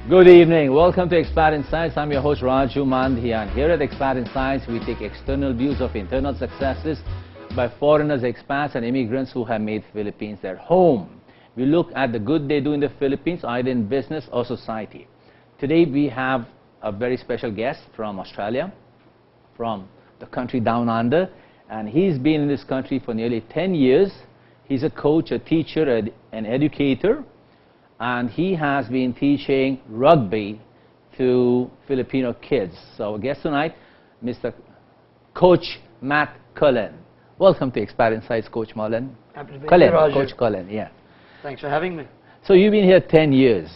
Good evening. Welcome to Expat Insights. I'm your host Raju Mandhyan. Here at Expat Insights, we take external views of internal successes by foreigners, expats and immigrants who have made Philippines their home. We look at the good they do in the Philippines, either in business or society. Today we have a very special guest from Australia, from the country down under, and he's been in this country for nearly 10 years. He's a coach, a teacher, an educator, and he has been teaching rugby to Filipino kids. So our guest tonight, Mr. Coach Matt Cullen. Welcome to Expat Insights, Coach Cullen. Happy to be Cullen, here, Raju. Coach Cullen, yeah. Thanks for having me. So you've been here 10 years.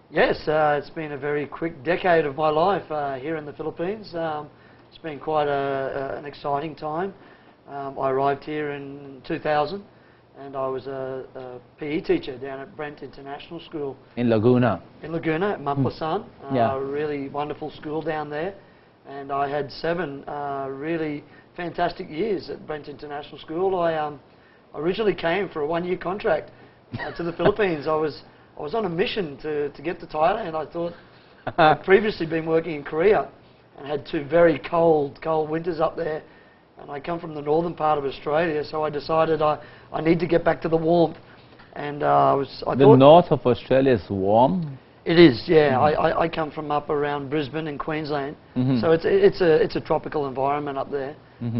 Yes, it's been a very quick decade of my life here in the Philippines. It's been quite an exciting time. I arrived here in 2000 and I was a PE teacher down at Brent International School. In Laguna. In Laguna, at Mampasan. Yeah. A really wonderful school down there. And I had 7 really fantastic years at Brent International School. I originally came for a 1-year contract to the Philippines. I was on a mission to get to Thailand. I thought I'd previously been working in Korea and had 2 very cold winters up there. And I come from the northern part of Australia, so I decided I need to get back to the warmth. And I thought the north of Australia is warm? It is, yeah. I come from up around Brisbane in Queensland, so it's a tropical environment up there.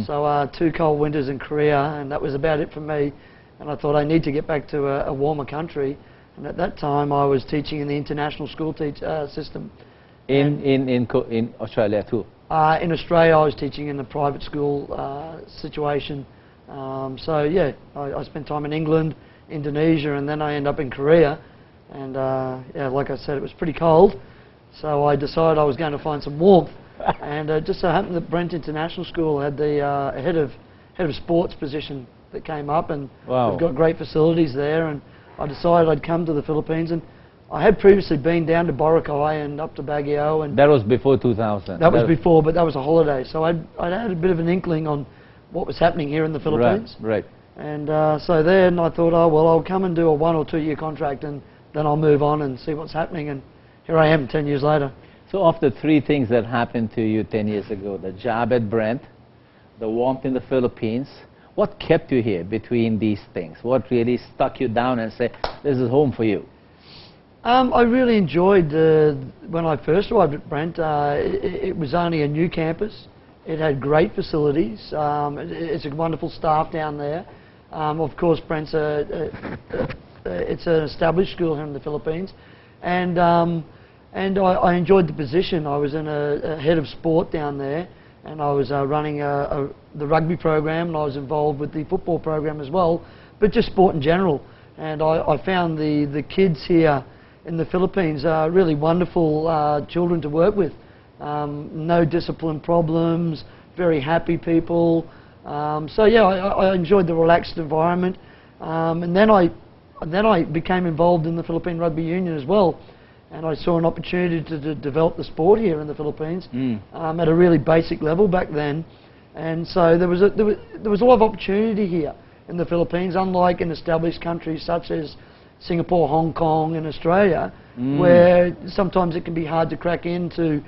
So 2 cold winters in Korea, and that was about it for me. And I thought I need to get back to a warmer country. And at that time, I was teaching in the international school system. In Australia too? In Australia, I was teaching in a private school situation. So yeah, I spent time in England, Indonesia, and then I ended up in Korea. And yeah, like I said, it was pretty cold. So I decided I was going to find some warmth. And it just so happened that Brent International School had the head of sports position that came up, and wow. They've got great facilities there. And I decided I'd come to the Philippines, and I had previously been down to Boracay and up to Baguio. And that was before 2000? That was before, but that was a holiday. So I'd had a bit of an inkling on what was happening here in the Philippines. Right. And so then I thought, oh, well, I'll come and do a 1 or 2 year contract, and then I'll move on and see what's happening. And here I am 10 years later. So of the 3 things that happened to you 10 years ago, the job at Brent, the warmth in the Philippines, what kept you here between these things? What really stuck you down and said, this is home for you? I really enjoyed when I first arrived at Brent. It was only a new campus. It had great facilities. It's a wonderful staff down there. Of course, Brent's it's an established school here in the Philippines, and I enjoyed the position. I was in a head of sport down there, and I was running the rugby program, and I was involved with the football program as well, but just sport in general. And I found the kids here in the Philippines are really wonderful children to work with. No discipline problems, very happy people. So yeah, I enjoyed the relaxed environment. And then I became involved in the Philippine Rugby Union as well. And I saw an opportunity to develop the sport here in the Philippines at a really basic level back then. And so there was a lot of opportunity here in the Philippines, unlike in established countries such as Singapore, Hong Kong and Australia, where sometimes it can be hard to crack into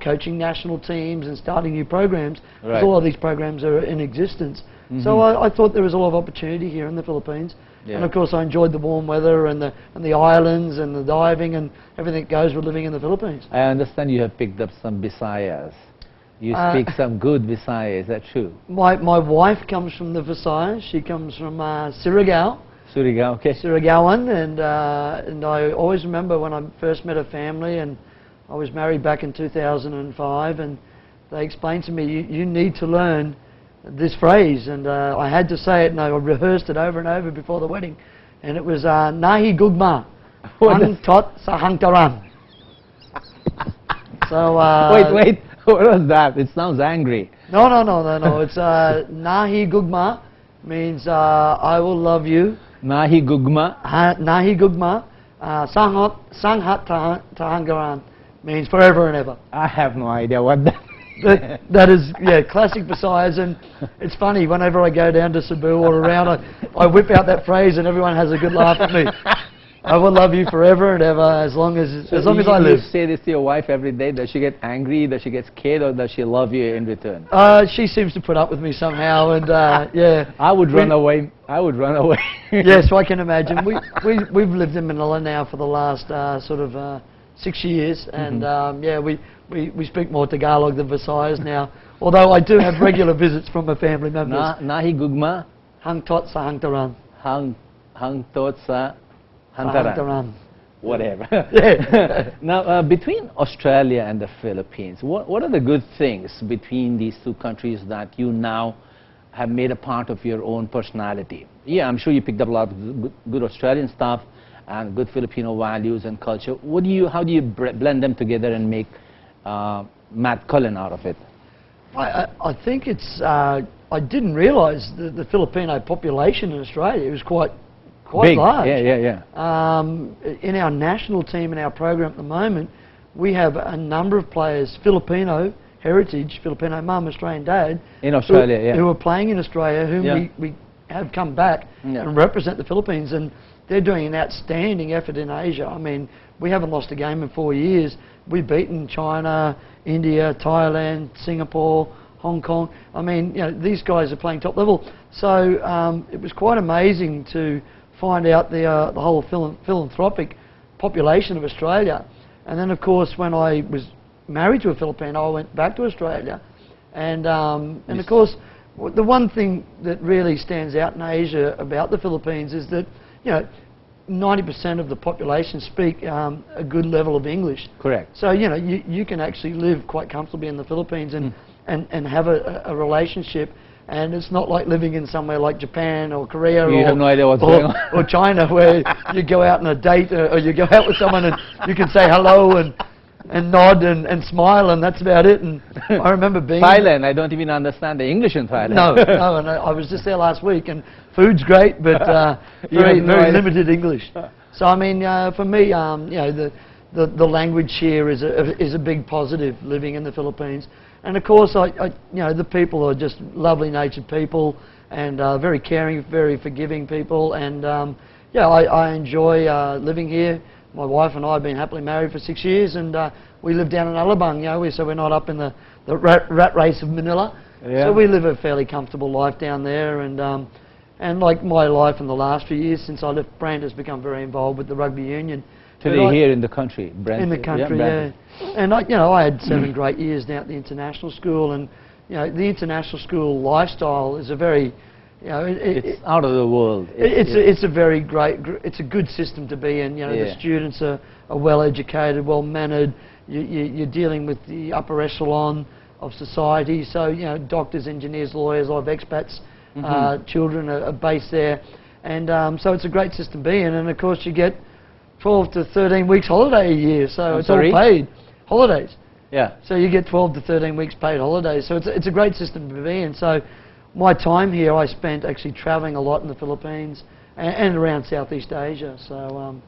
coaching national teams and starting new programs, because a lot of these programs are in existence. So I thought there was a lot of opportunity here in the Philippines. Yeah. And of course I enjoyed the warm weather and the islands and the diving and everything that goes with living in the Philippines. I understand you have picked up some Visayas. You speak some good Visayas, is that true? My wife comes from the Visayas. She comes from Surigao. Surigao, okay. Surigaoan, and I always remember when I first met her family, and I was married back in 2005, and they explained to me, you need to learn this phrase, and I had to say it, and I rehearsed it over and over before the wedding, and it was Nahi Gugma, Hang Tot Sa Hang Taram. So wait, what was that? It sounds angry. No. It's Nahi Gugma means I will love you. Nahi Gugma. Nahi Gugma. Sanghat Tahangaran means forever and ever. I have no idea what that That is, yeah, classic Visayas, and it's funny, whenever I go down to Cebu or around, I whip out that phrase and everyone has a good laugh at me. I will love you forever and ever, as long as I live. You say this to your wife every day. Does she get angry? Does she get scared? Or does she love you in return? She seems to put up with me somehow, and yeah. I would run away. I would run away. Yes, I can imagine. We've lived in Manila now for the last sort of 6 years, and yeah, we speak more Tagalog than Visayas now. Although I do have regular visits from my family members. Nahi gugma. Hang tot sa hang taran. Hang tot sa hantaran. Whatever. Yeah. Now, between Australia and the Philippines, what are the good things between these two countries that you now have made a part of your own personality? Yeah, I'm sure you picked up a lot of good Australian stuff and good Filipino values and culture. How do you blend them together and make Matt Cullen out of it? I think it's. I didn't realise the Filipino population in Australia was quite big. Large. Yeah. In our national team, in our program at the moment, we have a number of players, Filipino heritage, Filipino mum, Australian dad, in Australia, who are playing in Australia, whom we have come back and represent the Philippines, and they're doing an outstanding effort in Asia. I mean, we haven't lost a game in 4 years. We've beaten China, India, Thailand, Singapore, Hong Kong. I mean, you know, these guys are playing top level. So it was quite amazing to find out the whole philanthropic population of Australia. And then, of course, when I was married to a Filipino, I went back to Australia. And of course, the one thing that really stands out in Asia about the Philippines is that, you know, 90% of the population speak a good level of English. Correct. So, you know, you can actually live quite comfortably in the Philippines and have a relationship. And it's not like living in somewhere like Japan or Korea you have no idea what's going on. or China, where you go out on a date or you go out with someone and you can say hello and nod and smile, and that's about it. And I remember being Thailand. I don't even understand the English in Thailand. No, and I was just there last week, and food's great, but very limited English. So I mean, for me, you know, the language here is a big positive living in the Philippines. And of course, you know, the people are just lovely-natured people and very caring, very forgiving people. And yeah, I enjoy living here. My wife and I have been happily married for 6 years, and we live down in Alabang, you know, so we're not up in the rat race of Manila. Yeah. So we live a fairly comfortable life down there, and like my life in the last few years since I left, Brent has become very involved with the rugby union. Today here in the country, Brent. In the country, yeah. And you know, I had 7 great years down at the international school, and you know, the international school lifestyle is a very, you know, it's out of the world. It's a very great. It's a good system to be in. You know, the students are well educated, well mannered. You're dealing with the upper echelon of society. So you know, doctors, engineers, lawyers, a lot of expats, children are based there, and so it's a great system to be in. And of course, you get 12 to 13 weeks holiday a year, so it's all paid holidays. Yeah. So you get 12 to 13 weeks paid holidays. So it's a great system to be in. So my time here, I spent actually travelling a lot in the Philippines and around Southeast Asia. So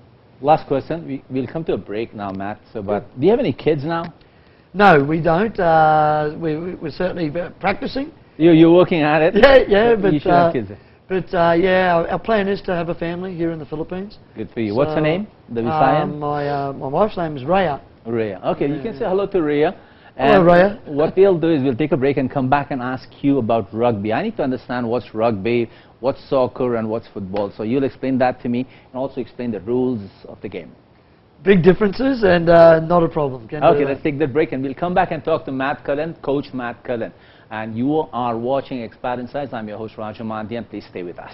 last question. We'll come to a break now, Matt. So, but do you have any kids now? No, we don't. We're certainly practicing. You're working at it. Yeah, but you should have kids. But yeah, our plan is to have a family here in the Philippines. Good for you. What's her name? The Visayan? My wife's name is Rhea. Rhea. Okay, you can say hello to Rhea. Hello, Rhea. What we'll do is we'll take a break and come back and ask you about rugby. I need to understand what's rugby, what's soccer, and what's football. So you'll explain that to me and also explain the rules of the game. Big differences and not a problem. Okay, let's take that break and we'll come back and talk to Matt Cullen, Coach Matt Cullen. And you are watching Expat Insights. I'm your host, Raju Mandhyan. Please stay with us.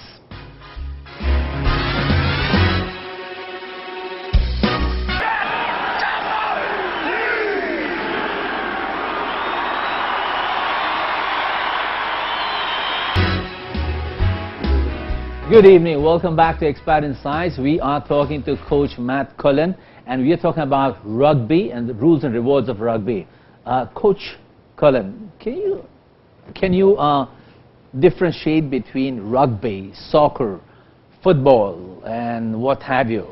Good evening. Welcome back to Expat Insights. We are talking to Coach Matt Cullen, and we are talking about rugby and the rules and rewards of rugby. Coach Cullen, can you differentiate between rugby, soccer, football, and what have you?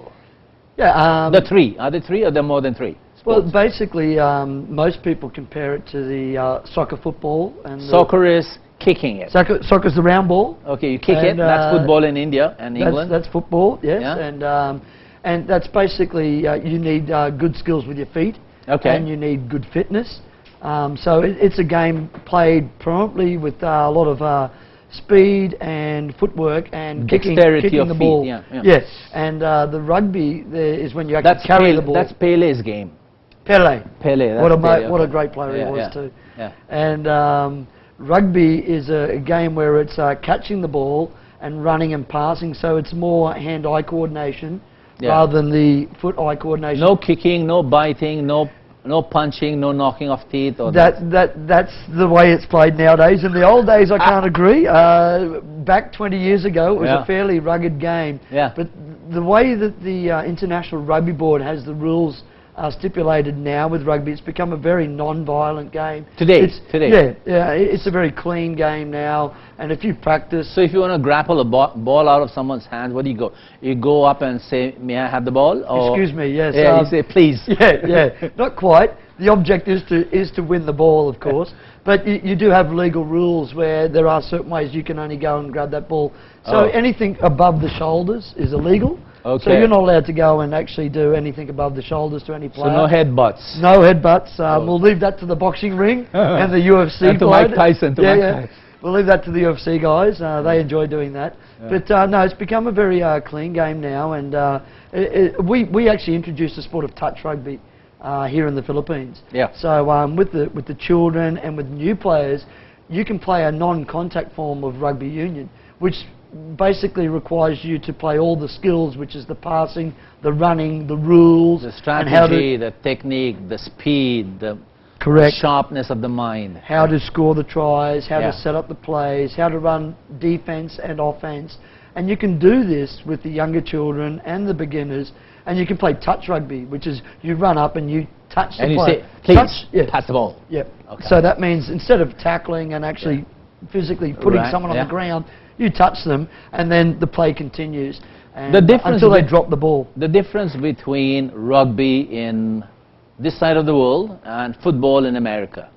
Yeah. The three. Are there three or are there more than three? Well, basically, most people compare it to the soccer, football. And soccer is kicking it. Soccer's the round ball. Okay, you kick it. That's football in India and England. That's football, yes. Yeah. And that's basically, you need good skills with your feet. Okay. And you need good fitness. So it's a game played predominantly with a lot of speed and footwork and kicking the ball. Yeah. Yes. And the rugby is when you actually carry the ball. That's Pele's game. Pele. That's what a great player he was too. Yeah. And rugby is a game where it's catching the ball and running and passing, so it's more hand-eye coordination rather than the foot-eye coordination. No kicking, no biting, no punching, no knocking off teeth. Or that's the way it's played nowadays. In the old days, I can't agree. Back 20 years ago, it was a fairly rugged game. Yeah. But the way that the International Rugby Board has the rules stipulated now with rugby, it's become a very non-violent game. Today. Yeah, it's a very clean game now, and if you practice... So if you want to grapple a ball out of someone's hand, what do you go? You go up and say, may I have the ball? Or excuse me, yes. Yeah, you say, please. Yeah, not quite. The object is to win the ball, of course, but you do have legal rules where there are certain ways you can only go and grab that ball. So anything above the shoulders is illegal. Okay. So you're not allowed to go and actually do anything above the shoulders to any player. So no headbutts. No headbutts. We'll leave that to the boxing ring and the UFC and to Mike Tyson. We'll leave that to the UFC guys. They enjoy doing that. Yeah. But no, it's become a very clean game now, and we actually introduced the sport of touch rugby here in the Philippines. Yeah. So with the children and with new players, you can play a non-contact form of rugby union, which basically requires you to play all the skills, which is the passing, the running, the rules, the strategy, the technique, the speed, the sharpness of the mind. How to score the tries, how to set up the plays, how to run defense and offense. And you can do this with the younger children and the beginners, and you can play touch rugby, which is you run up and you touch the player. And you say, please, pass the ball. Yep. Okay. So that means instead of tackling and actually physically putting someone on the ground, you touch them, and then the play continues until they drop the ball. The difference between rugby in this side of the world and football in America.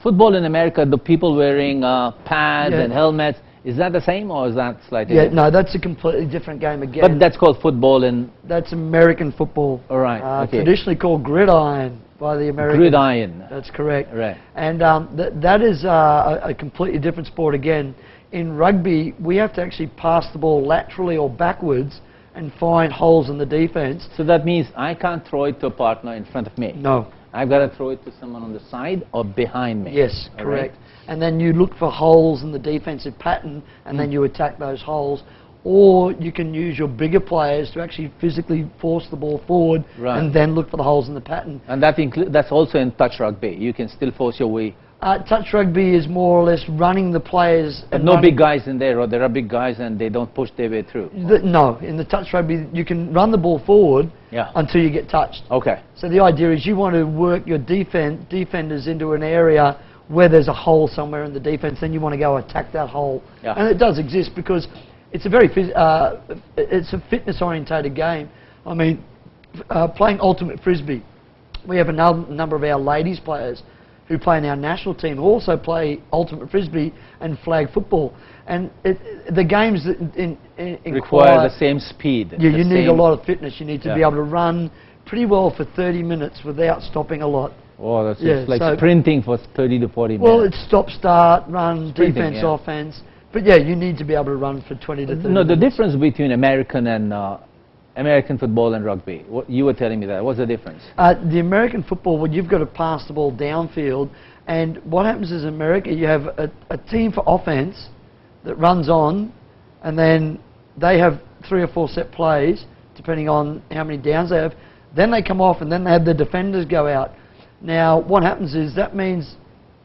Football in America, the people wearing pads and helmets, is that the same, or is that slightly different? No, that's a completely different game again. But that's called football in... That's American football. All right, traditionally called gridiron by the Americans. Gridiron. That's correct. Right. And that is a completely different sport again. In rugby, we have to actually pass the ball laterally or backwards and find holes in the defense. So that means I can't throw it to a partner in front of me. No. I've got to throw it to someone on the side or behind me. Yes, correct. And then you look for holes in the defensive pattern, and then you attack those holes. Or you can use your bigger players to actually physically force the ball forward and then look for the holes in the pattern. And that's also in touch rugby. You can still force your way. Touch rugby is more or less running the players. But no big guys in there, or there are big guys and they don't push their way through? No, in the touch rugby you can run the ball forward until you get touched. Okay. So the idea is you want to work your defenders into an area where there's a hole somewhere in the defense, then you want to go attack that hole. Yeah. And it does exist because it's a very it's a fitness-orientated game. I mean, playing ultimate frisbee, we have a number of our ladies players who play in our national team, who also play ultimate frisbee and flag football. And the games require the same speed. Yeah, you need a lot of fitness. You need to be able to run pretty well for 30 minutes without stopping a lot. Oh, that's like sprinting for 30 to 40 minutes. Well, it's stop, start, run, defense, offense. But yeah, you need to be able to run for 20 to 30 minutes. No, the difference between American football and rugby, you were telling me that. What's the difference? The American football, well, you've got to pass the ball downfield, and what happens is in America, you have a team for offense that runs on, and then they have 3 or 4 set plays, depending on how many downs they have. Then they come off, and then they have the defenders go out. Now, what happens is that means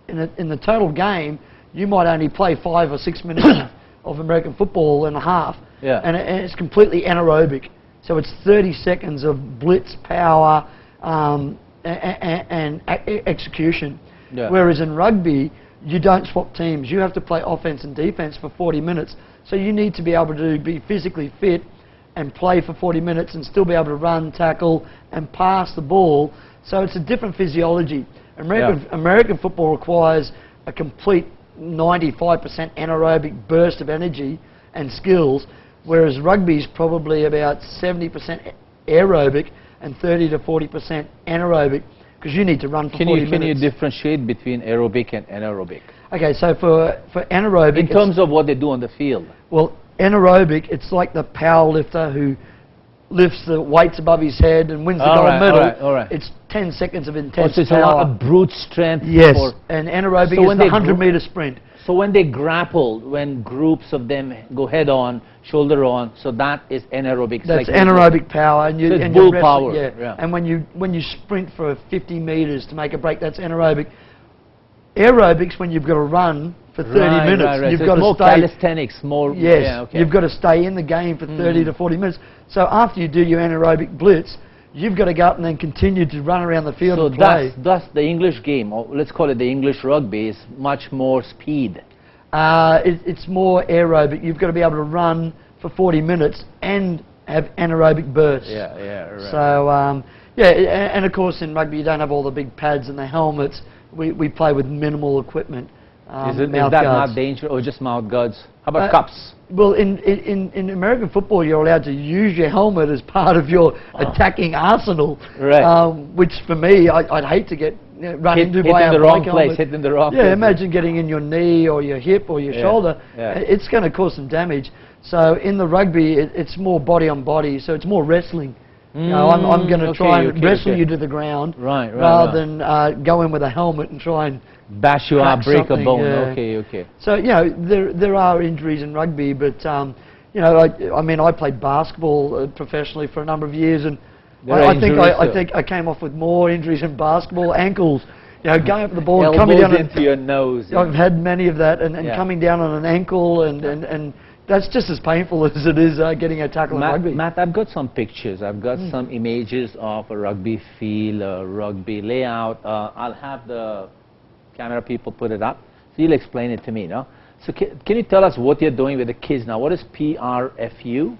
in the total game, you might only play 5 or 6 minutes of American football and a half, and it's completely anaerobic. So it's 30 seconds of blitz, power, and execution. Yeah. Whereas in rugby, you don't swap teams. You have to play offense and defense for 40 minutes. So you need to be able to be physically fit and play for 40 minutes and still be able to run, tackle, and pass the ball. So it's a different physiology. American football requires a complete 95% anaerobic burst of energy and skills, whereas rugby is probably about 70% aerobic and 30 to 40% anaerobic, because you need to run for 40 minutes. Can you differentiate between aerobic and anaerobic? Okay, so for anaerobic... In terms of what they do on the field. Well, anaerobic, it's like the power lifter who lifts the weights above his head and wins the gold medal. All right. It's 10 seconds of intense so it's power. a lot of brute strength. Yes, and anaerobic is the 100-meter sprint. So when they grapple, when groups of them go head on, shoulder on, so that is anaerobic. That's like anaerobic power, and you so it's bull power. Yeah. And when you sprint for 50 meters to make a break, that's anaerobic. Aerobics when you've got to run for 30 minutes. Right. You've so got to more stay. Calisthenics, more. Yes. Yeah, okay. You've got to stay in the game for 30 to 40 minutes. So after you do your anaerobic blitz, you've got to go up and then continue to run around the field and play. So thus the English game, or let's call it the English rugby, is much more speed. It's more aerobic. You've got to be able to run for 40 minutes and have anaerobic bursts. Yeah, right. So, and of course in rugby you don't have all the big pads and the helmets. We play with minimal equipment. Is that not dangerous, or just mouth guards? How about cups? Well, in American football you're allowed to use your helmet as part of your attacking arsenal. Right. Which for me, I'd hate to get run into by a bike helmet. Hit in the wrong place. Yeah, imagine getting in your knee or your hip or your shoulder. Yeah. It's going to cause some damage. So in the rugby, it's more body on body. So it's more wrestling. You know, I'm going to try and wrestle you to the ground, rather than go in with a helmet and try and bash you up, break a bone. Okay. So you know, there are injuries in rugby, but you know, I mean, I played basketball professionally for a number of years, and I think I came off with more injuries in basketball, ankles. You know, going up the ball and coming down into your nose. I've had many of that, and coming down on an ankle, and that's just as painful as it is getting a tackle in rugby. Matt, I've got some pictures. I've got some images of a rugby field, a rugby layout. I'll have the camera people put it up, so you'll explain it to me, no? So can you tell us what you're doing with the kids now? What is PRFU?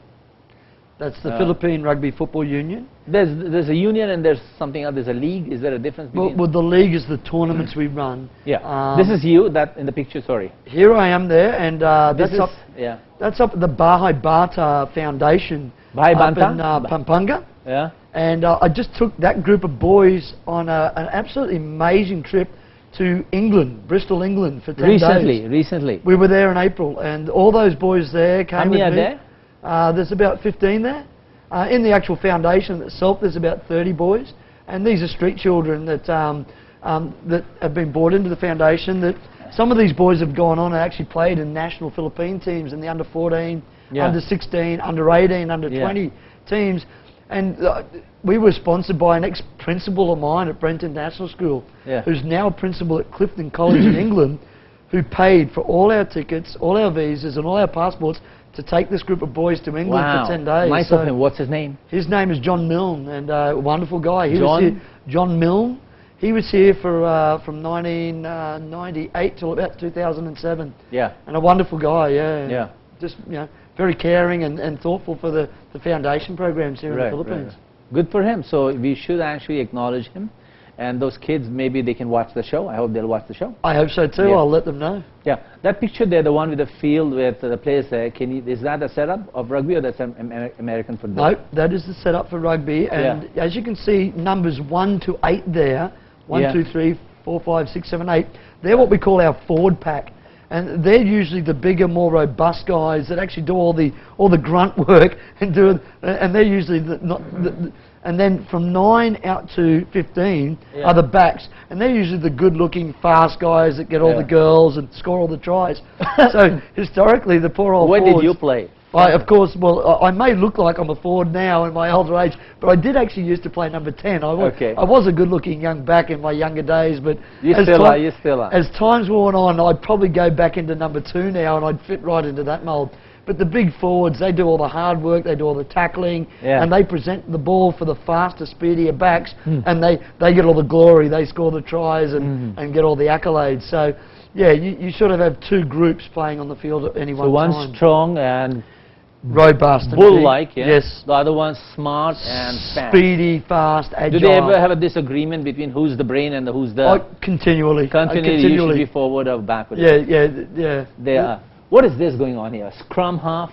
That's the Philippine Rugby Football Union. There's a union and there's something else. There's a league. Is there a difference between? Well, the league is the tournaments we run. Yeah. This is you that in the picture. Sorry. Here I am there, and that's up at the Bahay Bata Foundation Bahay up Bata? in Pampanga. Yeah. And I just took that group of boys on an absolutely amazing trip to England, Bristol, England, for 10 days. Recently. We were there in April, and all those boys there came with me. How many are there? There's about 15 there. In the actual foundation itself, there's about 30 boys, and these are street children that that have been brought into the foundation. That some of these boys have gone on and actually played in national Philippine teams in the under 14, under 16, under 18, under 20 teams. And we were sponsored by an ex-principal of mine at Brent International School, who's now a principal at Clifton College in England, who paid for all our tickets, all our visas, and all our passports to take this group of boys to England for 10 days. Nice of him. What's his name? His name is John Milne, and a wonderful guy. John Milne. He was here for from 1998 till about 2007. Yeah. And a wonderful guy. Yeah. Just very caring and thoughtful for the foundation programs here in the Philippines. Good for him. So we should actually acknowledge him. And those kids, maybe they can watch the show. I hope they'll watch the show. I hope so too. I'll let them know. Yeah, that picture there, the one with the field with the players there, is that a setup of rugby, or that's American football? No, that is the setup for rugby. And as you can see, numbers 1 to 8 there, 1, 2, 3, 4, 5, 6, 7, 8, they're what we call our forward pack. And they're usually the bigger, more robust guys that actually do all the grunt work and they're usually and then from 9 out to 15 are the backs, and they're usually the good-looking, fast guys that get all the girls and score all the tries. So historically, the poor old When forwards, did you play? Of course, well, I may look like I'm a forward now in my older age, but I did actually used to play number 10. I was a good-looking young back in my younger days, but you still are. As time's worn on, I'd probably go back into number 2 now, and I'd fit right into that mould. But the big forwards, they do all the hard work, they do all the tackling, and they present the ball for the faster, speedier backs, and they get all the glory, they score the tries and get all the accolades. So, yeah, you sort of have 2 groups playing on the field at any one time. So one strong and robust, bull-like, yes. The other one smart and fast. Speedy, fast, agile. Do they ever have a disagreement between who's the brain and who's the... Continually. Continually, you should be forward or backward. Yeah. They are. What is this going on here? Scrum half?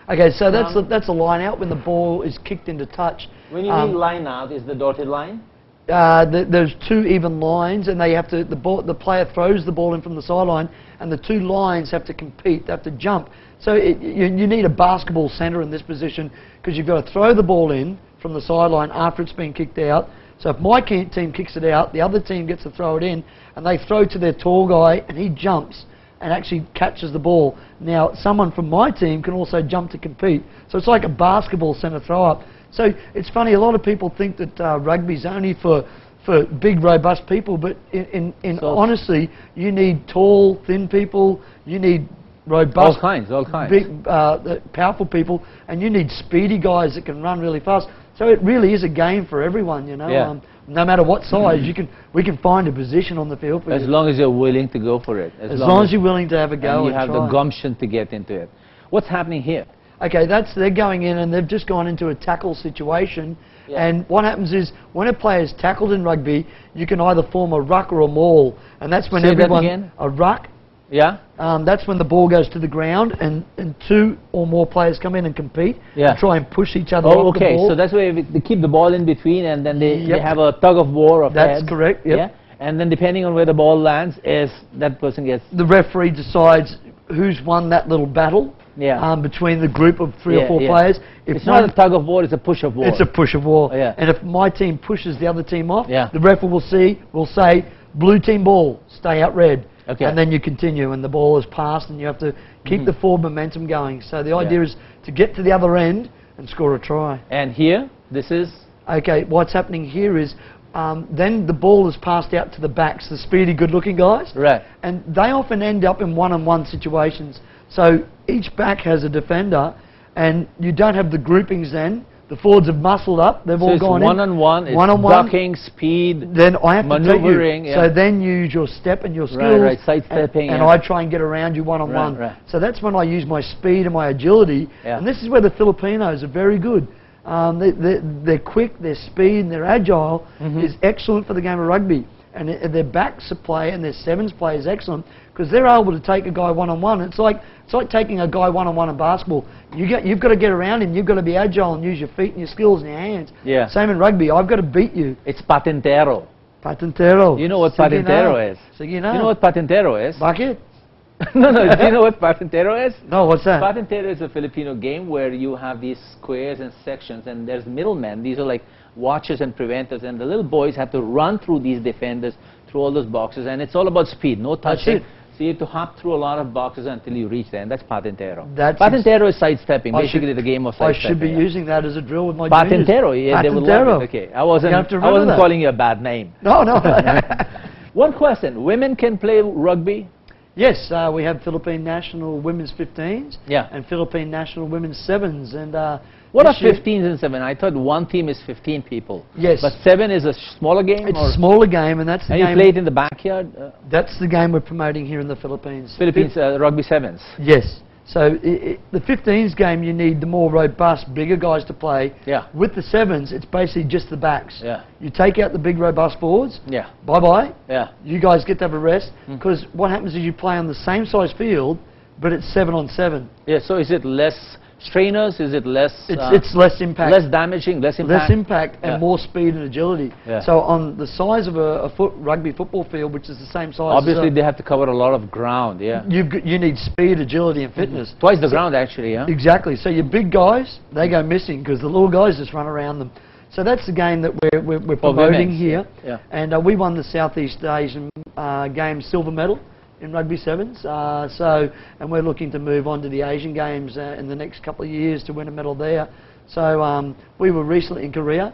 Okay, so that's a line out when the ball is kicked into touch. When you mean line out, is the dotted line? There's two even lines, and they have to. The player throws the ball in from the sideline, and the two lines have to compete. They have to jump. So you need a basketball center in this position because you've got to throw the ball in from the sideline after it's been kicked out. So if my team kicks it out, the other team gets to throw it in, and they throw to their tall guy, and he jumps and actually catches the ball. Now, someone from my team can also jump to compete. So it's like a basketball center throw-up. So it's funny, a lot of people think that rugby's only for big, robust people, but honestly, you need tall, thin people, you need robust, all kinds. Big, powerful people, and you need speedy guys that can run really fast. So it really is a game for everyone, you know. Yeah. No matter what size, we can find a position on the field for you. As long as you're willing to go for it. As long as you're willing to have a go and you and have try. the gumption to get into it. What's happening here? Okay, they're going in and they've just gone into a tackle situation. Yeah. And what happens is when a player is tackled in rugby, you can either form a ruck or a maul, and that's when everyone a ruck. Yeah. That's when the ball goes to the ground and two or more players come in and compete. Yeah. And try and push each other off the ball. So that's where they keep the ball in between, and then they have a tug of war of heads. That's correct. Yep. Yeah. And then depending on where the ball lands, is that person gets. The referee decides who's won that little battle. Yeah. Between the group of three or four players. If it's not a tug of war; it's a push of war. It's a push of war. Yeah. And if my team pushes the other team off, yeah. the referee will say, blue team ball, stay out red. Okay. And then you continue, and the ball is passed, and you have to keep the forward momentum going. So the idea is to get to the other end and score a try. And here, this is? Okay, what's happening here is then the ball is passed out to the backs, the speedy, good-looking guys. Right. And they often end up in one-on-one situations. So each back has a defender, and you don't have the groupings then. The forwards have muscled up. They've all gone in. One-on-one. It's ducking, speed, then I have maneuvering. So then you use your step and your skills. Right, sidestepping. And I try and get around you one-on-one. Right. So that's when I use my speed and my agility. Yeah. And this is where the Filipinos are very good. They're quick, their speed, and their agile is excellent for the game of rugby. And their backs play and their sevens play is excellent because they're able to take a guy one-on-one. It's like taking a guy one-on-one in basketball. You've got to get around him. You've got to be agile and use your feet and your skills and your hands. Yeah. Same in rugby. I've got to beat you. It's patintero. Patintero. You know what patintero is? So you know what patintero is? Bucket? No. Do you know what patintero is? No, what's that? Patintero is a Filipino game where you have these squares and sections, and there's middlemen. These are like watchers and preventers, and the little boys have to run through these defenders, through all those boxes, and it's all about speed, no touching. So you have to hop through a lot of boxes until you reach there, and that's patintero. Patintero is sidestepping, basically the game of sidestepping. I should be using that as a drill with my patintero, juniors. They would love it. Okay, I wasn't calling you a bad name. No. One question, women can play rugby? Yes, we have Philippine National Women's 15s and Philippine National Women's 7s. And what are 15s and 7? I thought one team is 15 people. Yes. But 7 is a smaller game? It's a smaller game, and that's the game. And you play it in the backyard? That's the game we're promoting here in the Philippines. Philippines Rugby 7s? Yes. So the 15s game, you need the more robust, bigger guys to play. Yeah. With the 7s, it's basically just the backs. Yeah. You take out the big, robust forwards. Yeah. Bye-bye. Yeah. You guys get to have a rest. Because what happens is you play on the same size field, but it's 7-on-7. Yeah, so is it less strainers? Is it less... It's less impact. Less damaging, less impact? Less impact and more speed and agility. Yeah. So on the size of a rugby football field, which is the same size... Obviously, they have to cover a lot of ground, yeah. You need speed, agility and fitness. Twice the ground, actually, yeah. Exactly. So your big guys, they go missing because the little guys just run around them. So that's the game that we're promoting here. Yeah. And we won the Southeast Asian Games silver medal in Rugby Sevens, and we're looking to move on to the Asian Games in the next couple of years to win a medal there. So we were recently in Korea.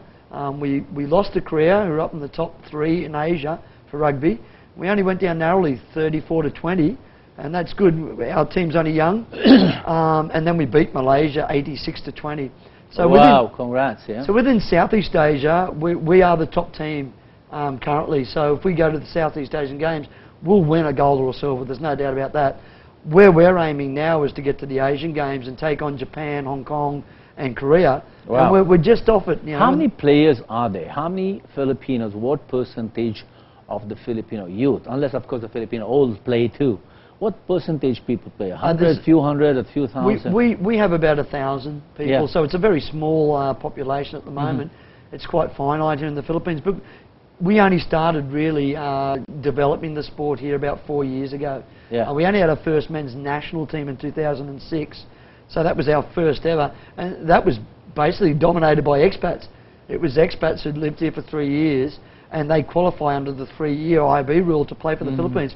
We lost to Korea, who were up in the top 3 in Asia for rugby. We only went down narrowly, 34-20, and that's good. Our team's only young, and then we beat Malaysia, 86-20. So wow! Congrats! Yeah. So within Southeast Asia, we are the top team currently. So if we go to the Southeast Asian Games, we'll win a gold or a silver, there's no doubt about that. Where we're aiming now is to get to the Asian Games and take on Japan, Hong Kong and Korea. Wow. And we're just off it. You know. How many players are there? How many Filipinos, what percentage of the Filipino youth, unless of course the Filipino old play too, what percentage people play? 100, few hundred, a few thousand? We have about 1,000 people, so it's a very small population at the moment. it's quite finite here in the Philippines. But we only started really developing the sport here about 4 years ago. Yeah. We only had our first men's national team in 2006, so that was our first ever, and that was basically dominated by expats. It was expats who'd lived here for 3 years, and they qualify under the 3-year IB rule to play for the Philippines.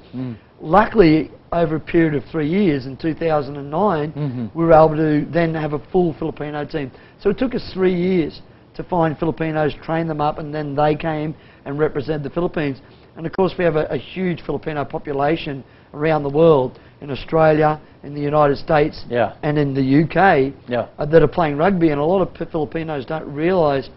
Luckily, over a period of 3 years, in 2009, we were able to then have a full Filipino team. So it took us 3 years to find Filipinos, train them up, and then they came and represented the Philippines. And of course, we have a huge Filipino population around the world, in Australia, in the United States, and in the UK, that are playing rugby. And a lot of Filipinos don't realise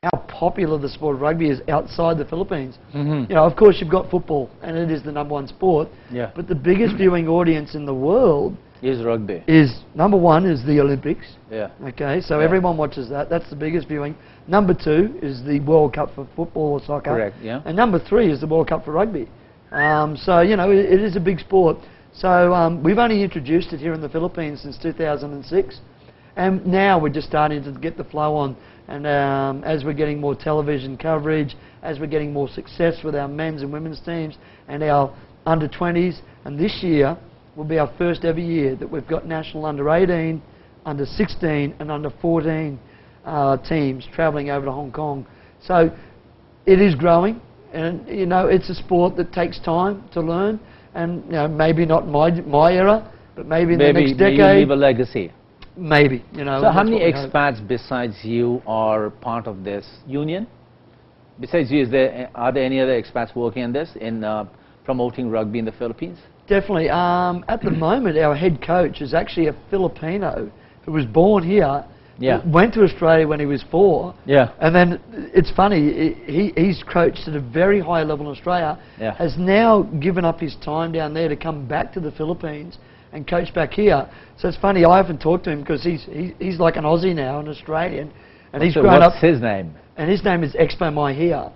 how popular the sport of rugby is outside the Philippines. You know, of course, you've got football, and it is the #1 sport. But the biggest viewing audience in the world is rugby. Is #1 is the Olympics. Okay, so everyone watches that. That's the biggest viewing. #2 is the World Cup for football or soccer. Correct. Yeah. And #3 is the World Cup for rugby. So you know, it is a big sport. So we've only introduced it here in the Philippines since 2006, and now we're just starting to get the flow on. And as we're getting more television coverage, as we're getting more success with our men's and women's teams and our under-20s, and this year will be our first ever year that we've got national under-18, under-16 and under-14 teams travelling over to Hong Kong. So it is growing, and you know, it's a sport that takes time to learn, and you know, maybe not my era, but maybe in the next decade. Maybe leave a legacy. Maybe, you know. So how many expats besides you are part of this union? Besides you, are there any other expats working on this in promoting rugby in the Philippines? Definitely. At the moment, our head coach is actually a Filipino who was born here, went to Australia when he was 4, and then it's funny, he's coached at a very high level in Australia, has now given up his time down there to come back to the Philippines and coach back here. So it's funny, I haven't talked to him because he's like an Aussie now, an Australian, and he's grown up. What's his name? And his name is Expo Mahia.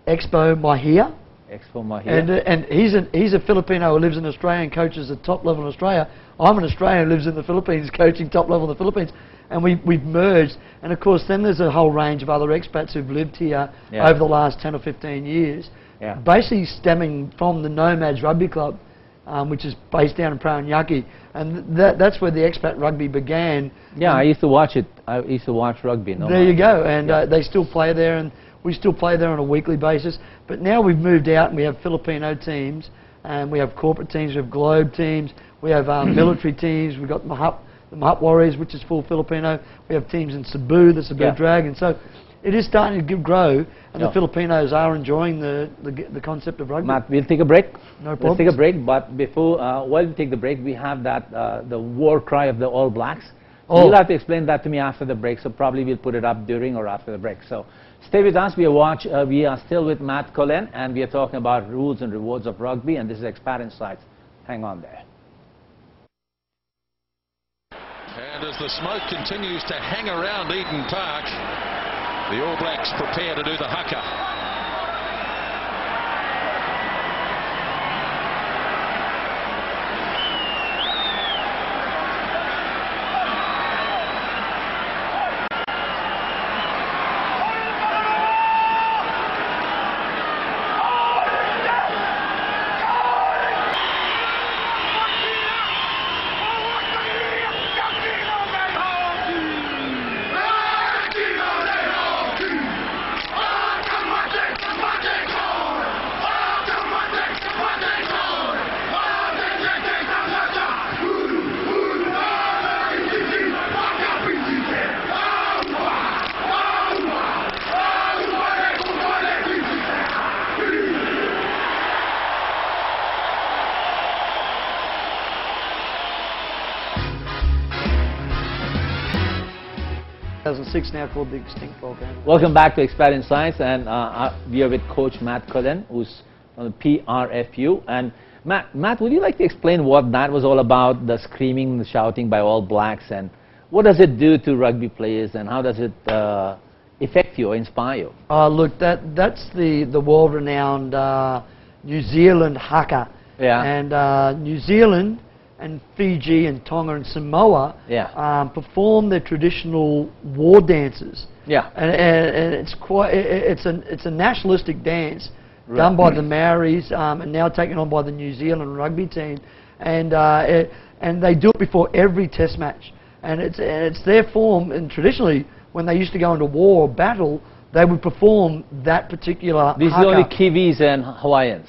Expo Mahia. Expo Mahia. And he's a Filipino who lives in Australia and coaches at top level in Australia. I'm an Australian who lives in the Philippines coaching top level in the Philippines. And we've merged. And of course then there's a whole range of other expats who've lived here over the last 10 or 15 years. Basically stemming from the Nomads Rugby Club, which is based down in Paranaque, and that's where the expat rugby began. Yeah, I used to watch it. I used to watch rugby. There you go, and they still play there, and we still play there on a weekly basis. But now we've moved out, and we have Filipino teams, and we have corporate teams, we have Globe teams, we have military teams. We've got the Mahat Warriors, which is full Filipino. We have teams in Cebu, the Cebu Dragon. So it is starting to grow, and the Filipinos are enjoying the concept of rugby. Matt, we'll take a break. No problem. Let's take a break, but before, while we take the break, we have that the war cry of the All Blacks. So you'll have to explain that to me after the break, so probably we'll put it up during or after the break. So stay with us. We are still with Matt Cullen, and we are talking about rules and rewards of rugby, and this is Expat Insights. Hang on there. And as the smoke continues to hang around Eden Park, the All Blacks prepare to do the haka. Now called the Extinct Volcano. Welcome back to Expat Insights, and we are with Coach Matt Cullen, who's on the PRFU. And Matt, would you like to explain what that was all about, the screaming, the shouting by All Blacks, and what does it do to rugby players, and how does it affect you or inspire you? Look, that's the world-renowned New Zealand haka. And New Zealand and Fiji and Tonga and Samoa perform their traditional war dances Yeah. And it's quite, it's a nationalistic dance done by the Maoris and now taken on by the New Zealand rugby team, and they do it before every Test match, and it's their form. And traditionally, when they used to go into war or battle, they would perform that particular. These are only Kiwis and Hawaiians.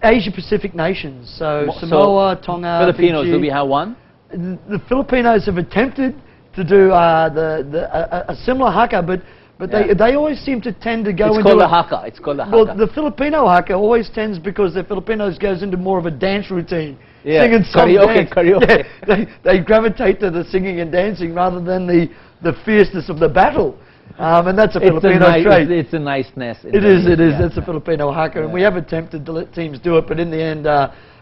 Asia Pacific nations, so Samoa, Tonga, Filipinos. Fiji. Do we have one? The Filipinos have attempted to do a similar haka, but they always seem to tend to go into... It's called a haka. It's called a haka. Well, the Filipino haka always tends, because the Filipinos goes into more of a dance routine. Yeah, singing songs, karaoke. Yeah, they gravitate to the singing and dancing rather than the fierceness of the battle. And that's a Filipino trait. It's a niceness. It is. Yeah. That's a Filipino haka, and we have attempted to let teams do it, but in the end,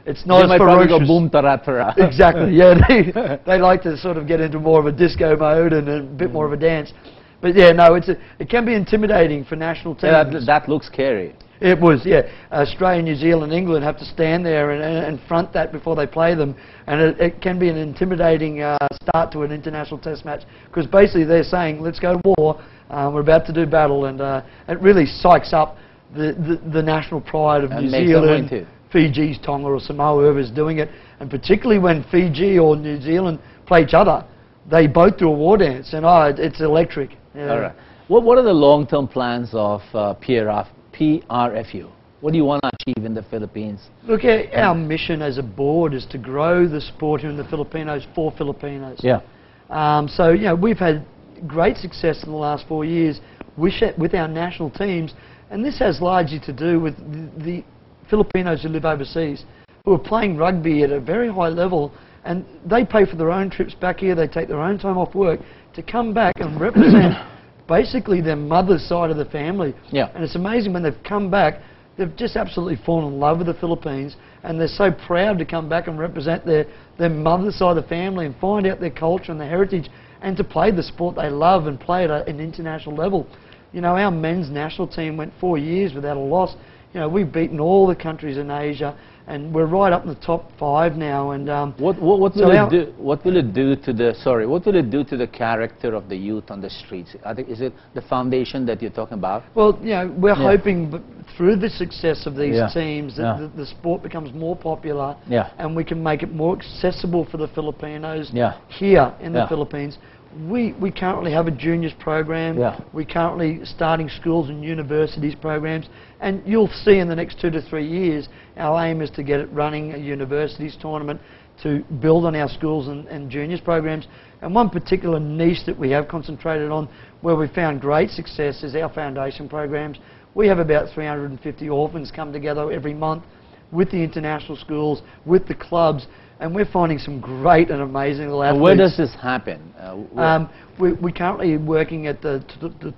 it's not they as might probably go ferocious. boom taratara. Exactly. Yeah, they like to sort of get into more of a disco mode and a bit more of a dance. But yeah, no, it can be intimidating for national teams. Yeah, that looks scary. It was, yeah. Australia, New Zealand, England have to stand there and front that before they play them, and it can be an intimidating start to an international test match, because basically they're saying, let's go to war, we're about to do battle, and it really psychs up the national pride of New Zealand, Fiji's, Tonga or Samoa, whoever's doing it, and particularly when Fiji or New Zealand play each other, they both do a war dance, and it's electric. Yeah. All right. What are the long-term plans of PRFU? What do you want to achieve in the Philippines? Look, our mission as a board is to grow the sport here in the Filipinos for Filipinos. Yeah. So, you know, we've had great success in the last 4 years with our national teams, and this has largely to do with the Filipinos who live overseas, who are playing rugby at a very high level, and they pay for their own trips back here, they take their own time off work to come back and represent basically their mother's side of the family. Yeah. And it's amazing when they've come back, they've just absolutely fallen in love with the Philippines, and they're so proud to come back and represent their mother's side of the family and find out their culture and their heritage, and to play the sport they love and play at an international level. You know, our men's national team went 4 years without a loss. You know, we've beaten all the countries in Asia, and we're right up in the top 5 now. And what will it do to the character of the youth on the streets? I think, is it the foundation that you're talking about? Well, you know, we're hoping through the success of these teams that the sport becomes more popular, and we can make it more accessible for the Filipinos here in the Philippines. We currently have a juniors program. We're currently starting schools and universities programs, and you'll see in the next 2 to 3 years our aim is to get it running a universities tournament to build on our schools and juniors programs. And one particular niche that we have concentrated on where we found great success is our foundation programs. We have about 350 orphans come together every month with the international schools, with the clubs, and we're finding some great and amazing little athletes. Where does this happen? We're currently working at the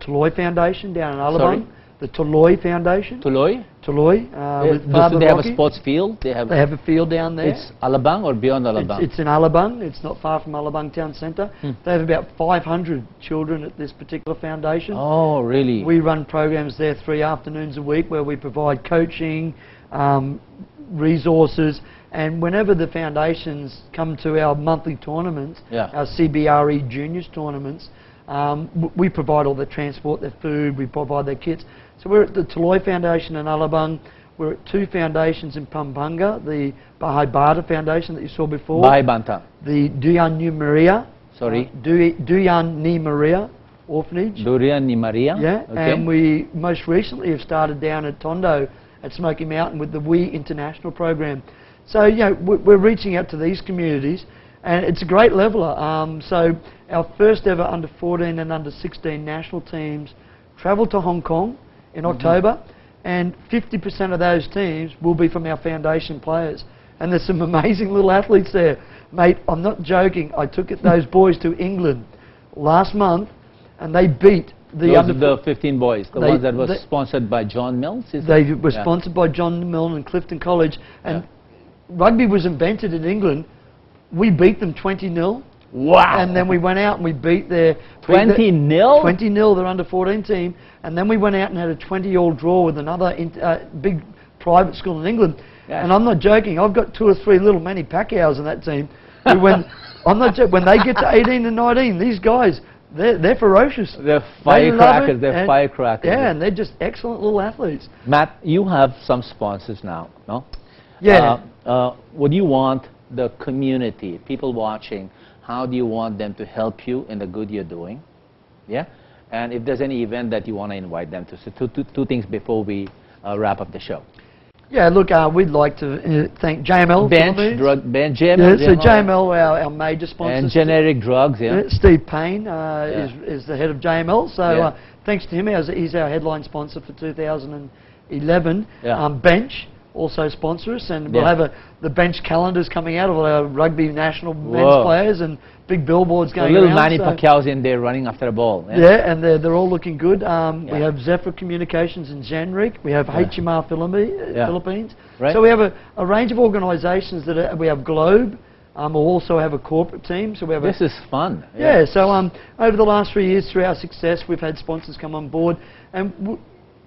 Tuloy Foundation down in Alabang. The Tuloy Foundation. Tuloy? Tuloy. Do they have a sports field? They have a field down there. It's Alabang or beyond Alabang? It's in Alabang. It's not far from Alabang Town Centre. They have about 500 children at this particular foundation. Oh, really? We run programs there 3 afternoons a week where we provide coaching, resources, and whenever the foundations come to our monthly tournaments, our CBRE juniors tournaments, we provide all the transport, their food, we provide their kits. So we're at the Tuloy Foundation in Alabang. We're at 2 foundations in Pampanga, the Bahay Bata Foundation that you saw before. Bahay Banta. The Duyan Ni Maria. Sorry? Duyan Ni Maria Orphanage. Duyan Ni Maria. Yeah, okay. And we most recently have started down at Tondo at Smoky Mountain with the We International program. So, you know, we're reaching out to these communities, and it's a great leveller. So our first ever under 14 and under 16 national teams travel to Hong Kong in October, and 50% of those teams will be from our foundation players. And there's some amazing little athletes there. Mate, I'm not joking, I took those boys to England last month, and they beat the 15 boys, the ones that were sponsored by John Mills? They were sponsored by John Mills and Clifton College, and rugby was invented in England. We beat them 20-0. Wow. And then we went out and we beat their... 20-0? 20-0, their under-14 team. And then we went out and had a 20-all draw with another big private school in England. Yes. And I'm not joking, I've got 2 or 3 little Manny Pacquiaos in that team. When they get to 18 and 19, these guys, they're ferocious. They're They love firecrackers. it, They're and- firecrackers. Yeah, and they're just excellent little athletes. Matt, you have some sponsors now, no? Yeah. What do you want the community, people watching, how do you want them to help you in the good you're doing? Yeah? And if there's any event that you want to invite them to. So two things before we wrap up the show. Yeah, look, we'd like to thank JML. Bench, drug, bench, JML. Yeah, so JML, our major sponsor. And generic drugs, yeah. Steve Payne is the head of JML. So thanks to him, he's our headline sponsor for 2011. Yeah. Bench also sponsor us, and we'll have the bench calendars coming out of our rugby national men's players and big billboards going little around. Manny Pacquiao's in there running after a ball. Yeah, and they're all looking good. We have Zephyr Communications in Genric. We have HMR Philippines. Right. So we have a range of organisations that we have Globe. We'll also have a corporate team. So we have this is fun. Yeah. So over the last 3 years, through our success, we've had sponsors come on board, and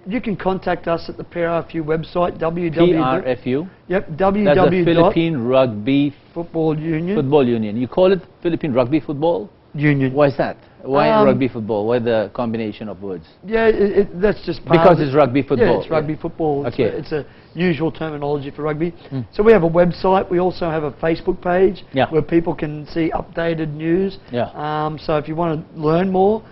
you can contact us at the PRFU website, PRFU? Yep, That's the Philippine Rugby Football Union. Football Union. You call it Philippine Rugby Football Union. Why is that? Why rugby football? Why the combination of words? Yeah, that's just part because of it's rugby football. Yeah, it's rugby football. Okay. It's a usual terminology for rugby. So we have a website. We also have a Facebook page where people can see updated news. Yeah. So if you want to learn more,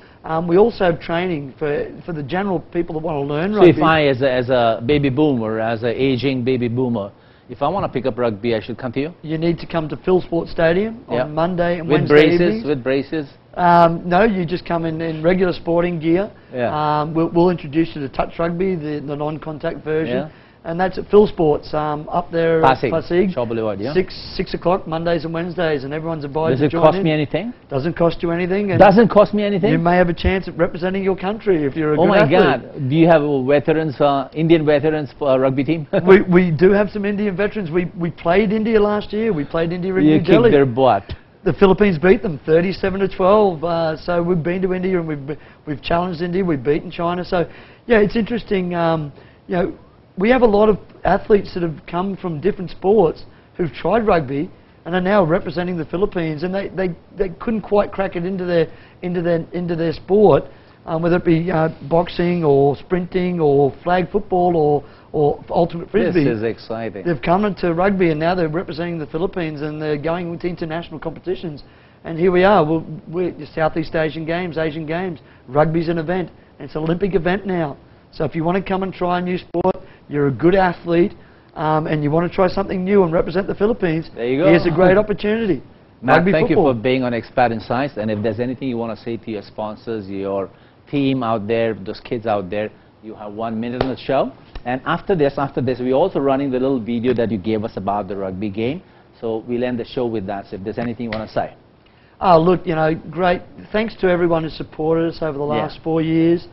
we also have training for the general people that want to learn So rugby. if I, as a baby boomer, as an aging baby boomer, if I want to pick up rugby, I should come to you? You need to come to Phil Sports Stadium on Monday and Wednesday braces, evenings. With braces? No, you just come in regular sporting gear. Yeah. We'll introduce you to touch rugby, the non-contact version. Yeah. And that's at Phil Sports up there Pasig. at Pasig. Shaw Boulevard, yeah. 6 o'clock Mondays and Wednesdays, and everyone's invited Does to it join cost in. me anything? Doesn't cost you anything. And Doesn't cost me anything? you may have a chance at representing your country if you're a Oh good my athlete. God! Do you have veterans, Indian veterans for a rugby team? we do have some Indian veterans. We played India last year. We played India in You New Delhi. kicked their butt. The Philippines beat them 37-12. So we've been to India and we've challenged India. We've beaten China. So yeah, it's interesting. We have a lot of athletes that have come from different sports who've tried rugby and are now representing the Philippines, and they couldn't quite crack it into their sport, whether it be boxing or sprinting or flag football or ultimate frisbee. This is exciting. They've come into rugby and now they're representing the Philippines and they're going into international competitions. And here we are. We're the Southeast Asian Games, Asian Games. Rugby's an event. And it's an Olympic event now. So if you want to come and try a new sport, you're a good athlete, and you want to try something new and represent the Philippines, there you go. Here's a great opportunity. Matt, Rugby thank football. you for being on Expat Insights. And if there's anything you want to say to your sponsors, your team out there, those kids out there, you have 1 minute on the show. And after this, we're also running the little video that you gave us about the rugby game. So we'll end the show with that. So if there's anything you want to say. Oh, look, great. Thanks to everyone who supported us over the last 4 years.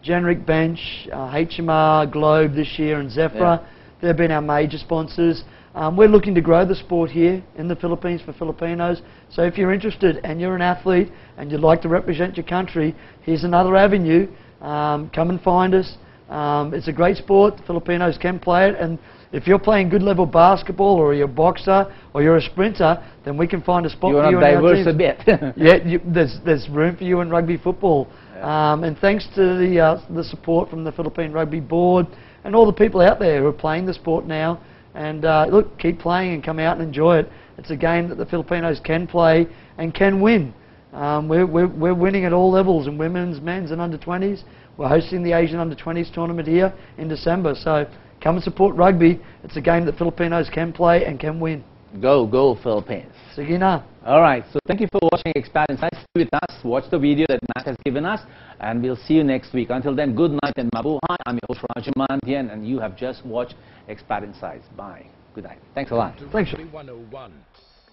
Generic Bench, HMR, Globe this year, and Zephyr. They've been our major sponsors. We're looking to grow the sport here in the Philippines for Filipinos. So if you're interested and you're an athlete and you'd like to represent your country, here's another avenue. Come and find us. It's a great sport. The Filipinos can play it. And if you're playing good level basketball or you're a boxer or you're a sprinter, then we can find a spot for you in our teams. You want to diverse a bit. There's room for you in rugby football. And thanks to the support from the Philippine Rugby Board and all the people out there who are playing the sport now. And look, keep playing and come out and enjoy it. It's a game that the Filipinos can play and can win. We're winning at all levels in women's, men's and under-20s. We're hosting the Asian under-20s tournament here in December. So come and support rugby. It's a game that Filipinos can play and can win. Go Philippines. Sige na. All right, so thank you for watching Expat Insights. Stay with us, watch the video that Matt has given us, and we'll see you next week. Until then, good night and mabuhay. I'm your host Raju Mandhyan, and you have just watched Expat Insights. Bye. Good night. Thanks a lot. Thanks. 101.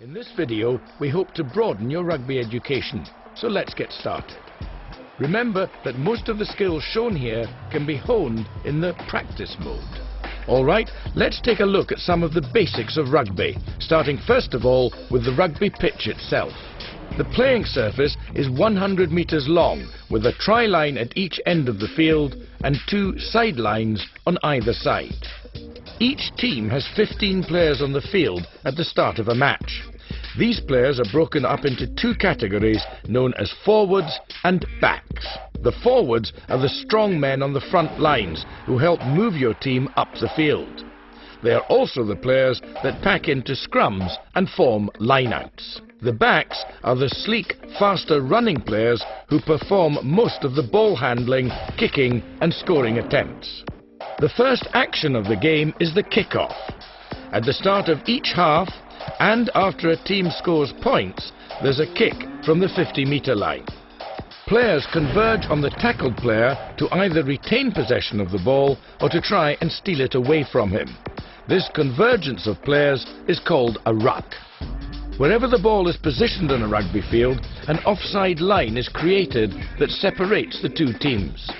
In this video, we hope to broaden your rugby education. So let's get started. Remember that most of the skills shown here can be honed in the practice mode. Alright, let's take a look at some of the basics of rugby, starting first of all with the rugby pitch itself. The playing surface is 100 metres long, with a try-line at each end of the field and 2 sidelines on either side. Each team has 15 players on the field at the start of a match. These players are broken up into two categories known as forwards and backs. The forwards are the strong men on the front lines who help move your team up the field. They are also the players that pack into scrums and form lineouts. The backs are the sleek, faster running players who perform most of the ball handling, kicking and scoring attempts. The first action of the game is the kick-off. At the start of each half and after a team scores points, there's a kick from the 50-metre line. Players converge on the tackled player to either retain possession of the ball or to try and steal it away from him. This convergence of players is called a ruck. Wherever the ball is positioned on a rugby field, an offside line is created that separates the two teams.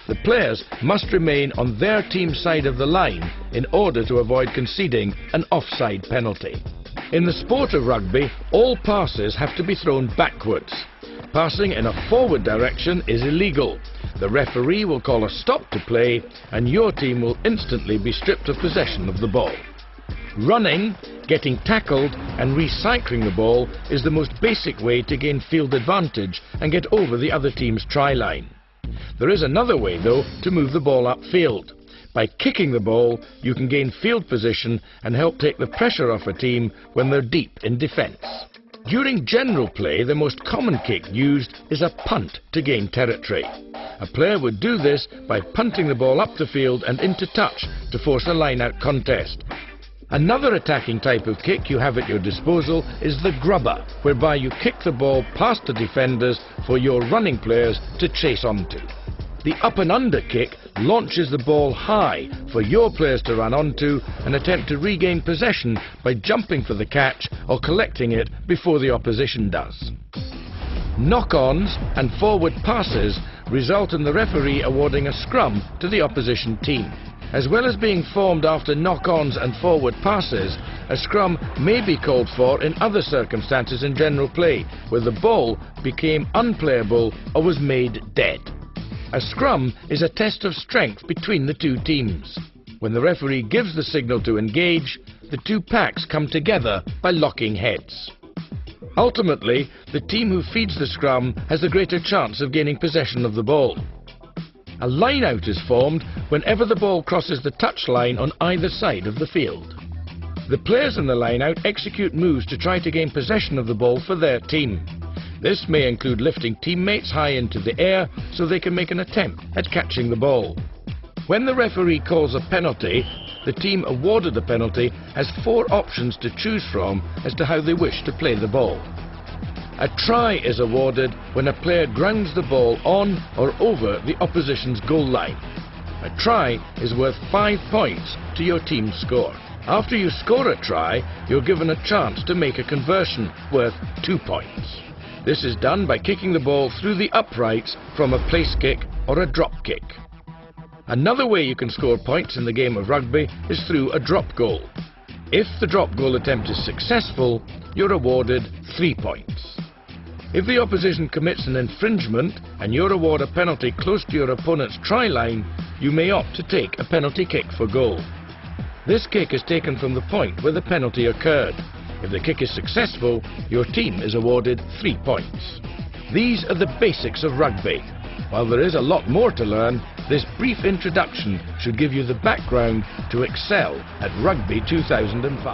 The players must remain on their team's side of the line in order to avoid conceding an offside penalty. In the sport of rugby, all passes have to be thrown backwards. Passing in a forward direction is illegal. The referee will call a stop to play and your team will instantly be stripped of possession of the ball. Running, getting tackled and recycling the ball is the most basic way to gain field advantage and get over the other team's try line. There is another way though to move the ball upfield. By kicking the ball, you can gain field position and help take the pressure off a team when they're deep in defence. During general play, the most common kick used is a punt to gain territory. A player would do this by punting the ball up the field and into touch to force a line-out contest. Another attacking type of kick you have at your disposal is the grubber, whereby you kick the ball past the defenders for your running players to chase onto. The up and under kick launches the ball high for your players to run onto and attempt to regain possession by jumping for the catch or collecting it before the opposition does. Knock-ons and forward passes result in the referee awarding a scrum to the opposition team. As well as being formed after knock-ons and forward passes, a scrum may be called for in other circumstances in general play, where the ball became unplayable or was made dead. A scrum is a test of strength between the two teams. When the referee gives the signal to engage, the two packs come together by locking heads. Ultimately, the team who feeds the scrum has the greater chance of gaining possession of the ball. A line-out is formed whenever the ball crosses the touchline on either side of the field. The players in the line-out execute moves to try to gain possession of the ball for their team. This may include lifting teammates high into the air so they can make an attempt at catching the ball. When the referee calls a penalty, the team awarded the penalty has 4 options to choose from as to how they wish to play the ball. A try is awarded when a player grounds the ball on or over the opposition's goal line. A try is worth 5 points to your team's score. After you score a try, you're given a chance to make a conversion worth 2 points. This is done by kicking the ball through the uprights from a place kick or a drop kick. Another way you can score points in the game of rugby is through a drop goal. If the drop goal attempt is successful, you're awarded 3 points. If the opposition commits an infringement and you award a penalty close to your opponent's try line, you may opt to take a penalty kick for goal. This kick is taken from the point where the penalty occurred. If the kick is successful, your team is awarded 3 points. These are the basics of rugby. While there is a lot more to learn, this brief introduction should give you the background to excel at Rugby 2005.